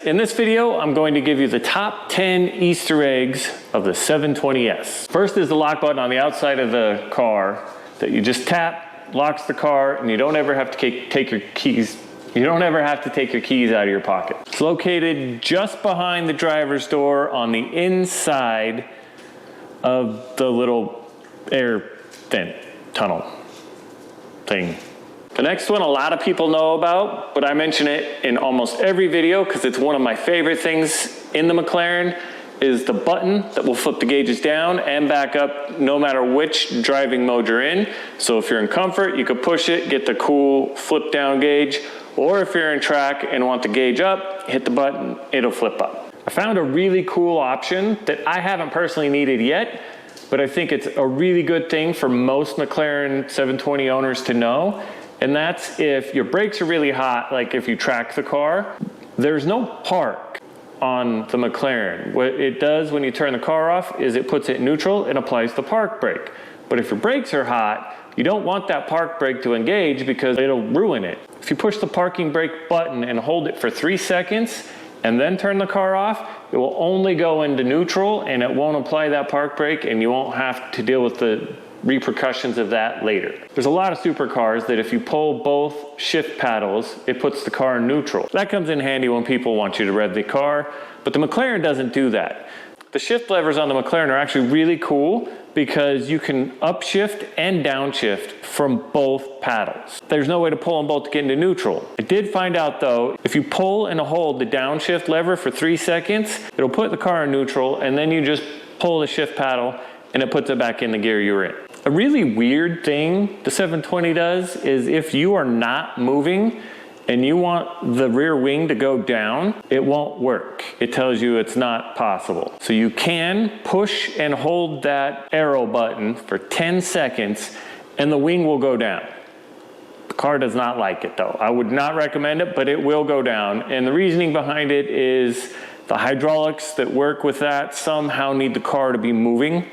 In this video, I'm going to give you the top 10 Easter eggs of the 720S. First is the lock button on the outside of the car that you just tap, locks the car, and you don't ever have to take your keys. You don't ever have to take your keys out of your pocket. It's located just behind the driver's door on the inside of the little air vent tunnel thing. The next one a lot of people know about, but I mention it in almost every video because it's one of my favorite things in the McLaren, is the button that will flip the gauges down and back up no matter which driving mode you're in. So if you're in comfort, you could push it, get the cool flip down gauge, or if you're in track and want the gauge up, hit the button, it'll flip up. I found a really cool option that I haven't personally needed yet, but I think it's a really good thing for most McLaren 720 owners to know. And that's if your brakes are really hot, like if you track the car, there's no park on the McLaren. What it does when you turn the car off is it puts it in neutral and applies the park brake. But if your brakes are hot, you don't want that park brake to engage because it'll ruin it. If you push the parking brake button and hold it for 3 seconds and then turn the car off, it will only go into neutral and it won't apply that park brake, and you won't have to deal with the repercussions of that later. There's a lot of supercars that if you pull both shift paddles, it puts the car in neutral. That comes in handy when people want you to rev the car, but the McLaren doesn't do that. The shift levers on the McLaren are actually really cool because you can upshift and downshift from both paddles. There's no way to pull them both to get into neutral. I did find out though, if you pull and hold the downshift lever for 3 seconds, it'll put the car in neutral, and then you just pull the shift paddle and it puts it back in the gear you're in. A really weird thing the 720 does is if you are not moving and you want the rear wing to go down, it won't work. It tells you it's not possible. So you can push and hold that arrow button for 10 seconds and the wing will go down. The car does not like it though. I would not recommend it, but it will go down. And the reasoning behind it is the hydraulics that work with that somehow need the car to be moving.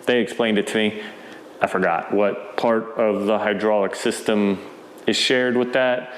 They explained it to me. I forgot what part of the hydraulic system is shared with that,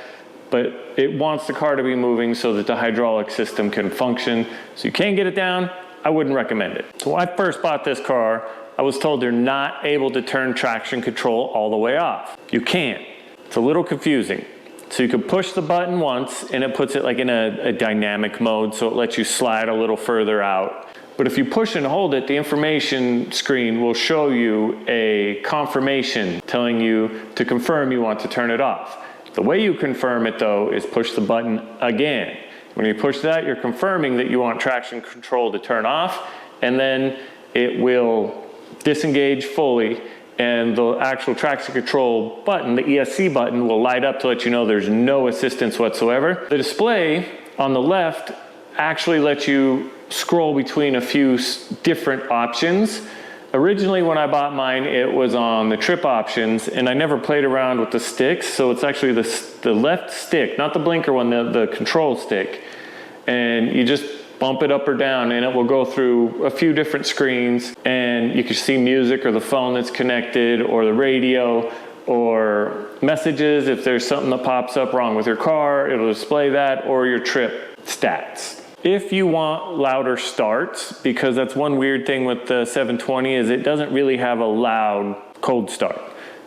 but it wants the car to be moving so that the hydraulic system can function. So you can't get it down, I wouldn't recommend it. So when I first bought this car, I was told they're not able to turn traction control all the way off. You can't. It's a little confusing. So you can push the button once and it puts it like in a dynamic mode, so it lets you slide a little further out. But if you push and hold it, the information screen will show you a confirmation telling you to confirm you want to turn it off. The way you confirm it though is push the button again. When you push that, you're confirming that you want traction control to turn off, and then it will disengage fully, and the actual traction control button, the ESC button, will light up to let you know there's no assistance whatsoever. The display on the left actually lets you scroll between a few different options. Originally when I bought mine, it was on the trip options, and I never played around with the sticks, so it's actually the left stick, not the blinker one, the control stick, and you just bump it up or down and it will go through a few different screens, and you can see music or the phone that's connected or the radio or messages. If there's something that pops up wrong with your car, it'll display that, or your trip stats. If you want louder starts, because that's one weird thing with the 720 is it doesn't really have a loud cold start.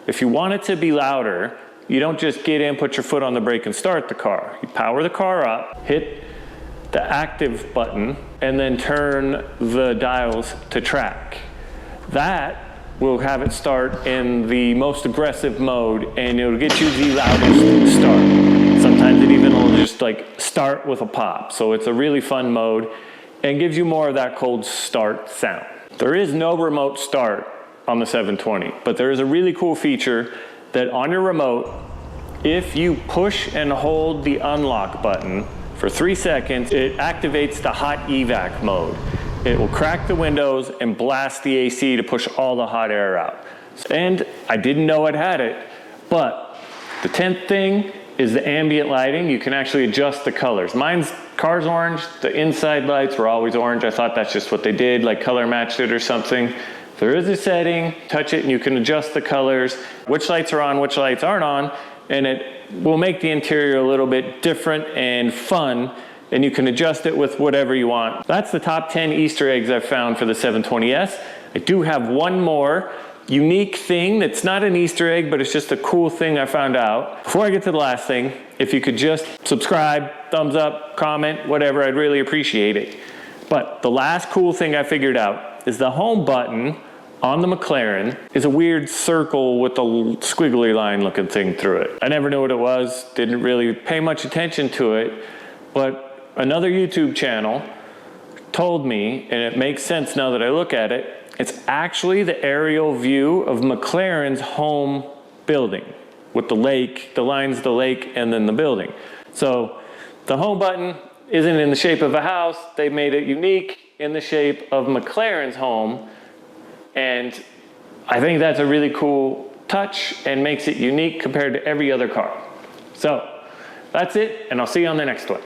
If you want it to be louder, you don't just get in, put your foot on the brake and start the car. You power the car up, hit the active button, and then turn the dials to track. That will have it start in the most aggressive mode, and it'll get you the loudest start. Sometimes it even will just like start with a pop. So it's a really fun mode and gives you more of that cold start sound. There is no remote start on the 720, but there is a really cool feature that on your remote, if you push and hold the unlock button for 3 seconds, it activates the hot evac mode. It will crack the windows and blast the AC to push all the hot air out. And I didn't know it had it, but the 10th thing is the ambient lighting. You can actually adjust the colors. Mine's car's orange, the inside lights were always orange. I thought that's just what they did, like color matched it or something. There is a setting, touch it and you can adjust the colors, which lights are on, which lights aren't on, and it will make the interior a little bit different and fun and you can adjust it with whatever you want. That's the top 10 Easter eggs I've found for the 720S. I do have one more unique thing that's not an Easter egg, but it's just a cool thing I found out. Before I get to the last thing, if you could just subscribe, thumbs up, comment, whatever, I'd really appreciate it. But the last cool thing I figured out is the home button on the McLaren is a weird circle with a squiggly line looking thing through it. I never knew what it was, didn't really pay much attention to it, but another YouTube channel told me, and it makes sense now that I look at it, it's actually the aerial view of McLaren's home building with the lake, the lines of the lake, and then the building. So the home button isn't in the shape of a house. They made it unique in the shape of McLaren's home. And I think that's a really cool touch and makes it unique compared to every other car. So that's it, and I'll see you on the next one.